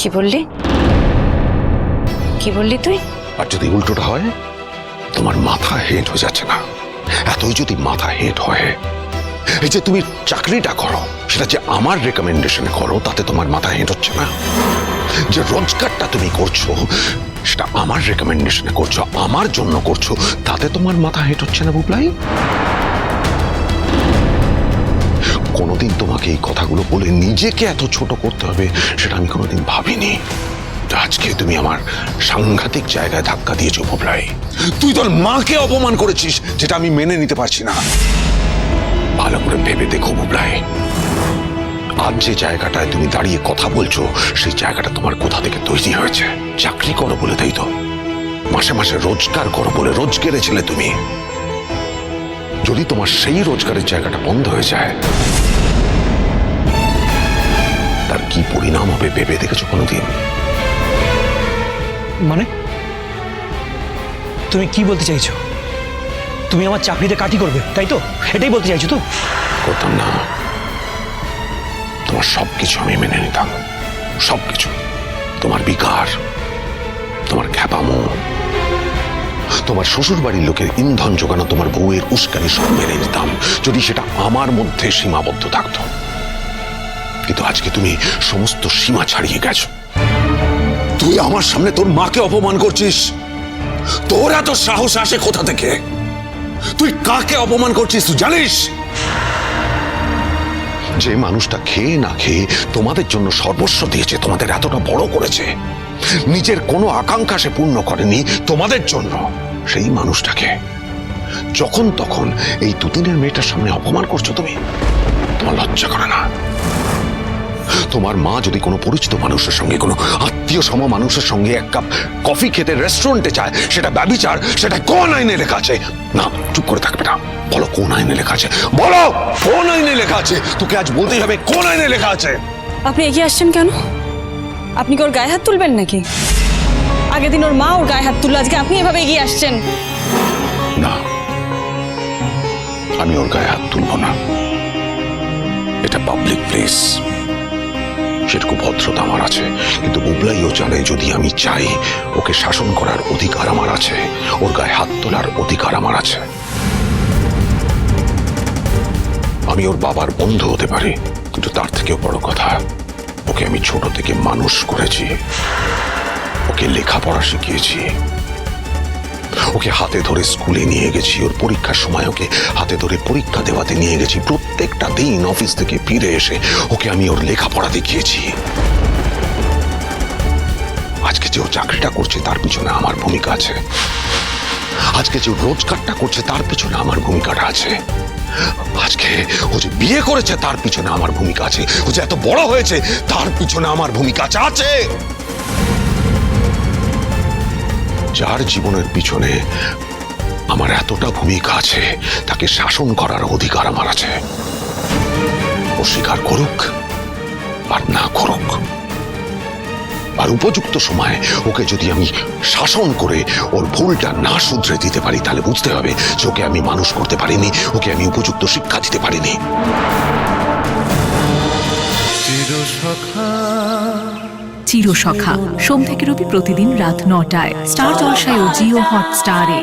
কি বললি? কি বললি তুই? আর যদি উল্টোটা হয়, তোমার মাথা হেট হয়ে যাচ্ছে না? এতই যদি মাথা হেট হয়, এই যে তুমি চাকরিটা করো সেটা যে আমার রেকমেন্ডেশনে করো, তাতে তোমার মাথা হেট হচ্ছে না? যে রোজগারটা তুমি করছো সেটা আমার রেকমেন্ডেশনে করছো, আমার জন্য করছো, তাতে তোমার মাথা হেট হচ্ছে না বুবলাই? কোনোদিন তোমাকে এই কথাগুলো বলে নিজেকে এত ছোট করতে হবে সেটা আমি কোনোদিন ভাবিনি। আজকে তুমি আমার সাংঘাতিক জায়গায় ধাক্কা দিয়েছো বুবলাই। তুই তোর মাকে অপমান করেছিস, যেটা আমি মেনে নিতে পারছি না। ভালো করে ভেবে দেখো বুবলাই, আজ যে জায়গাটায় তুমি দাঁড়িয়ে কথা বলছো সেই জায়গাটা তোমার কোথা থেকে তৈরি হয়েছে? চাকরি করো বলে, তাই তো? মাসে মাসে রোজগার করো বলে রোজগারে ছেলে তুমি। যদি তোমার সেই রোজগারের জায়গাটা বন্ধ হয়ে যায়, তার কি পরিণাম হবে ভেবে দেখেছো কোনোদিন? মানে তুমি কি বলতে চাইছো? তুমি আমার চাকরিতে কাটি করবে, তাই তো? এটাই বলতে চাইছো তো? করতাম না, তোমার সবকিছু আমি মেনে নিতাম। সবকিছু, তোমার বিকার, তোমার খ্যাপামো, তোমার শ্বশুর বাড়ির লোকের ইন্ধন যোগানো, তোমার বউয়ের উস্কানি সব মেনে নিতাম, যদি সেটা আমার মধ্যে সীমাবদ্ধ থাকতো। কিন্তু আজকে তুমি সমস্ত সীমা ছাড়িয়ে গেছো। তুই আমার সামনে তোর মাকে অপমান করছিস। তোর এত সাহস আসে কোথা থেকে? তুই কাকে অপমান করছিস তুই জানিস? যে মানুষটা খেয়ে না খেয়ে তোমাদের জন্য সর্বস্ব দিয়েছে, তোমাদের এতটা বড় করেছে, নিজের কোনো আকাঙ্ক্ষা সে পূর্ণ করেনি তোমাদের জন্য, সেই মানুষটাকে যখন তখন এই দুদিনের মেয়েটার সামনে অপমান করছো তুমি। তোমার লজ্জা করে না? তোমার মা যদি কোনো পরিচিত মানুষের সঙ্গে, কোনো আত্মীয় সম মানুষের সঙ্গে এক কাপ কফি খেতে রেস্টুরেন্টে যায়, সেটা ব্যভিচার, সেটা কোন আইনে লেখা আছে? না, চুপ করে থাকবে না, বলো কোন আইনে লেখা আছে? বলো কোন আইনে লেখা আছে? তোকে আজ বলতেই হবে কোন আইনে লেখা আছে। আপনি এগিয়ে আসছেন কেন? আপনি কি ওর গায়ে হাত তুলবেন নাকি? আগের দিন ওর মা ওর গায়ে হাত তুললো, আজকে আপনি এভাবে এগিয়ে আসছেন। না, আমি ওর গায়ে হাত তুলব না। এটা পাবলিক প্লেস, সেটুকু ভদ্রতা আমার আছে। কিন্তু বুবলাইও জানে, যদি আমি চাই, ওকে শাসন করার অধিকার আমার আছে, ওর গায়ে হাত তোলার অধিকার আমার আছে। আমি ওর বাবার বন্ধু হতে পারি, কিন্তু তার থেকেও বড় কথা, ওকে আমি ছোট থেকে মানুষ করেছি, ওকে লেখাপড়া শিখিয়েছি, ওকে হাতে ধরে স্কুলে নিয়ে গেছি, ওর পরীক্ষার সময় ওকে হাতে ধরে পরীক্ষা দেওয়াতে নিয়ে গেছি, প্রত্যেকটা দিন অফিস থেকে ফিরে এসে ওকে আমি ওর লেখাপড়া দেখিয়েছি। আজকে যে ও চাকরিটা করছে তার পিছনে আমার ভূমিকা আছে, আজকে যে রোজগারটা করছে তার পিছনে আমার ভূমিকাটা আছে, আজকে ও যে বিয়ে করেছে তার পিছনে আমার ভূমিকা আছে, ও যে এত বড় হয়েছে তার পিছনে আমার ভূমিকা আছে। যার জীবনের পিছনে আমার এতটা ভূমিকা আছে, তাকে শাসন করার অধিকার আমার আছে। ও স্বীকার করুক আর না করুক, আর উপযুক্ত সময় ওকে যদি আমি শাসন করে ওর ভুলটা না শুধরে দিতে পারি, তাহলে বুঝতে হবে যে ওকে আমি মানুষ করতে পারিনি, ওকে আমি উপযুক্ত শিক্ষা দিতে পারিনি। চিরসখা সোম থেকে রবি প্রতিদিন রাত ৯টায় স্টার জলসায় ও জিও হটস্টারে।